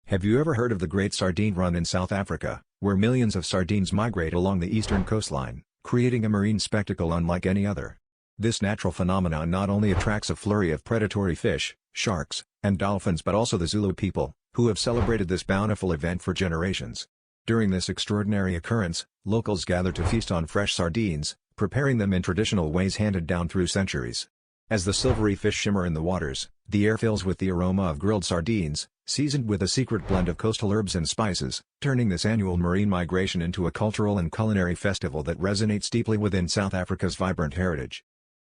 Have you ever heard of the Great Sardine Run in South Africa, where millions of sardines migrate along the eastern coastline, creating a marine spectacle unlike any other? This natural phenomenon not only attracts a flurry of predatory fish, sharks, and dolphins but also the Zulu people, who have celebrated this bountiful event for generations. During this extraordinary occurrence, locals gather to feast on fresh sardines, preparing them in traditional ways handed down through centuries. As the silvery fish shimmer in the waters, the air fills with the aroma of grilled sardines, seasoned with a secret blend of coastal herbs and spices, turning this annual marine migration into a cultural and culinary festival that resonates deeply within South Africa's vibrant heritage.